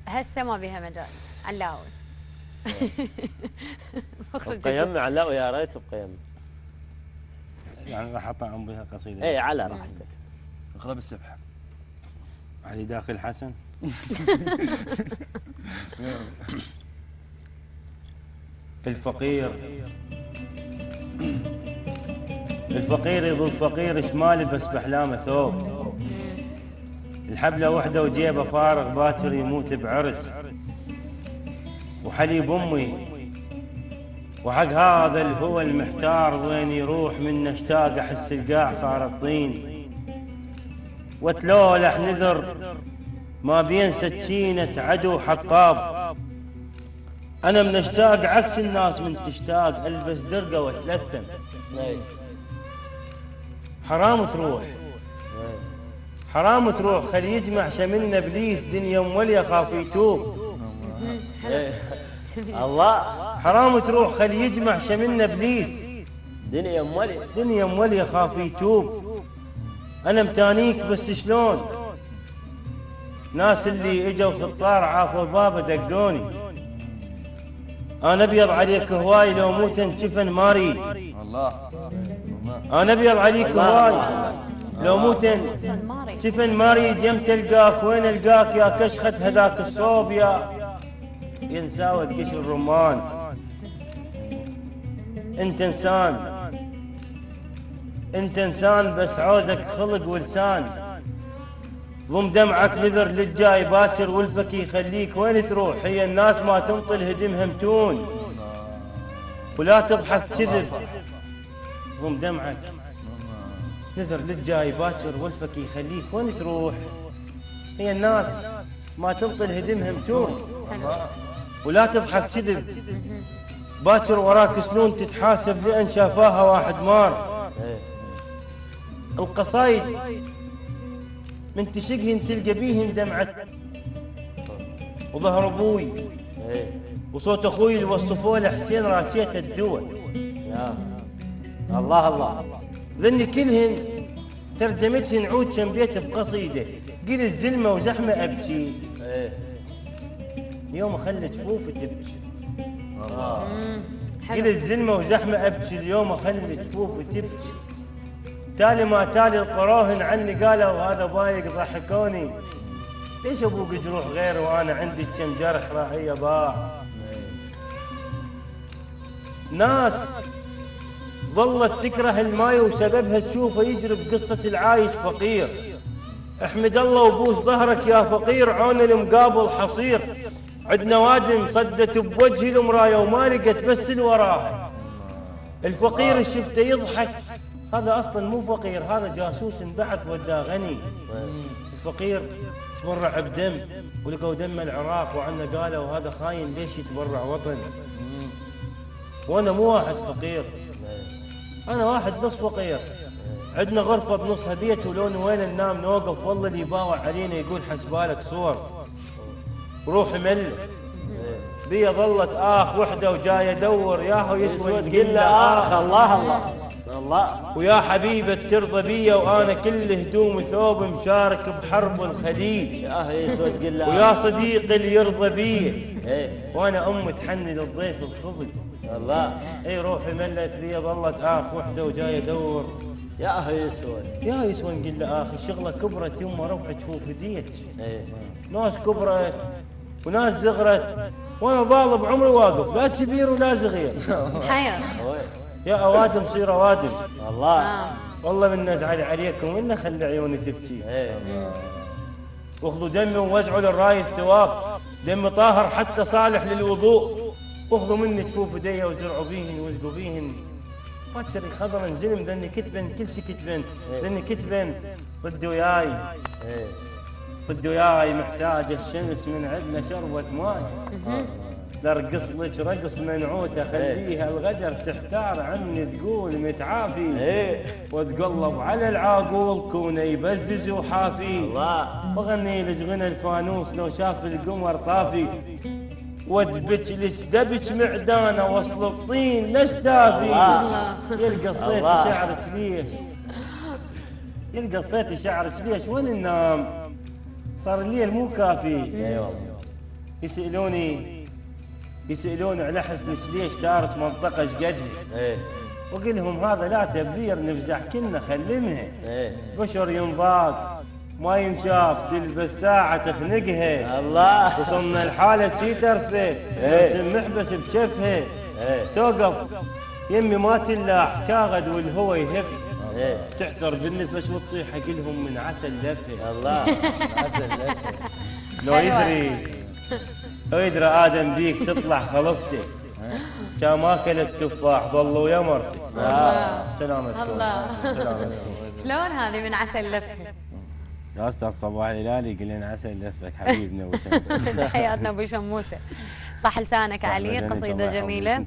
هسه ما بيها مجال علاوي. بقيمة علاوي يا ريت بقيمة. يعني راح اطعم بها قصيده. اي على راحتك. اغلب السبحه. علي داخل حسن. الفقير يظل فقير شمالي بس باحلامه ثوب. الحبله وحده وجيبه فارغ باكر يموت بعرس. وحليب امي وحق هذا الهوى المحتار وين يروح من اشتاق احس القاع صارت طين. وتلولح نذر ما بين سكينة عدو حطاب. انا من اشتاق عكس الناس من تشتاق البس درقة واتلثم. حرام تروح حرام تروح خل يجمع شملنا ابليس دنيا موليه خاف يتوب. الله حرام تروح خل يجمع شملنا ابليس دنيا موليه خاف يتوب. انا متانيك بس شلون ناس اللي اجوا في الطار عافوا بابا دقوني. انا ابيض عليك هواي لو مو تنشفن ما اريد. الله انا ابيض عليك هواي لو مو تنشفن ما اريد. يم تلقاك وين القاك يا كشخة هذاك الصوب يا ينساوي قشر الرمان. انت انسان بس عوزك خلق ولسان. ضم دمعك نذر للجاي باكر ولفك يخليك وين تروح. هي الناس ما تنطل هدمها متون ولا تضحك كذب. ضم دمعك نذر للجاي باكر ولفك يخليك وين تروح. هي الناس ما تنطل هدمها متون ولا تضحك كذب. باكر وراك سنون تتحاسب لأن شافاها واحد مار. القصايد من تشقهن تلقى بيهن دمعة وظهر ابوي وصوت اخوي اللي وصفوه لحسين راكية الدول. يا الله الله ذني كلهن ترجمتهن عود كم بيت بقصيده. قيل الزلمه وزحمه ابكي اليوم اخلي جفوفي تبكي. قيل الزلمه وزحمه ابكي اليوم اخلي جفوفي تبكي. تالي ما تالي القروهن عني قالوا هذا بايق ضحكوني. ليش ابوك جروح غير وانا عندي كم جرح راعيه ضاع. ناس ظلت تكره الماي وسببها تشوفه يجري بقصه العايش فقير. احمد الله وبوس ظهرك يا فقير عون المقابل حصير. عندنا وادم صدت بوجه المرايه وما لقت بس الوراها. الفقير شفته يضحك هذا اصلا مو فقير هذا جاسوس انبعث وداه غني. الفقير تبرع بدم ولقوا دم العراق وعنا قالوا هذا خاين ليش يتبرع وطن. وانا مو واحد فقير انا واحد نص فقير. عندنا غرفه بنصها بيت ولون وين ننام نوقف والله اللي يباوع علينا يقول حسبالك صور وروحي مله. بيا ظلت وحده وجاي ادور ياهو يسود قل له الله الله الله. ويا حبيبة ترضى بيا وانا كل هدوم ثوب مشارك بحرب الخليج. يسود قل له ويا صديقي اللي يرضى بيا وانا ام تحني للضيف الخبز. الله اي روحي ملت بيا ظلت وحده وجاي ادور يا يسود قل له الشغله كبرت يما روحي تشوف هديت. ناس كبرت وناس زغرت وانا ظالم عمري واقف لا كبير ولا صغير. حير يا اوادم صير اوادم. الله والله من نزعل عليكم وإنه خلي عيوني تبكي. واخذوا دمي ووزعوا للراي الثواب. دم طاهر حتى صالح للوضوء. واخذوا مني جفوف ايديا وزرعوا بيهن وزقوا بيهن. باتري خضر انزلم ذني كتبن كل شيء كتبن. ذني كتبن ضد وياي محتاج الشمس من عندنا شربة ماي. لرقص لك رقص منعوت اخليها الغجر تحتار عني تقول متعافي. وتقلب على العاقول كونه يبزز وحافي. واغني لك غنى الفانوس لو شاف القمر طافي. ودبك لك دبك معدانه وصل الطين ليش دافي. يلقى الصيت شعرك ليش وين ننام صار الليل مو كافي. يسألوني على حسنك ليش دارس منطقة شقدها. ايه وقل لهم هذا لا تبذير نفزح كنا خلمها. ايه بشر ينضاق ما ينشاف تلبس ساعة تخنقها. الله. وصلنا الحالة شي ترفه ترسم محبس بشفها. توقف يمي ما تلاح كاغد والهوى يهف. تحثر بالنفس وتطيح قلهم من عسل لفه. الله. عسل لك. لو يدري آدم بيك تطلع خلفته كان ما اكلت تفاح ظلوا يمرته. سلامتكم. الله. سلامتكم. شلون هذه من عسل لفه؟ يا استاذ صباح الهلالي قل لنا عسل لفك حبيبنا ابو شمس. حياتنا ابو شموسه. صح لسانك علي، قصيده جميله.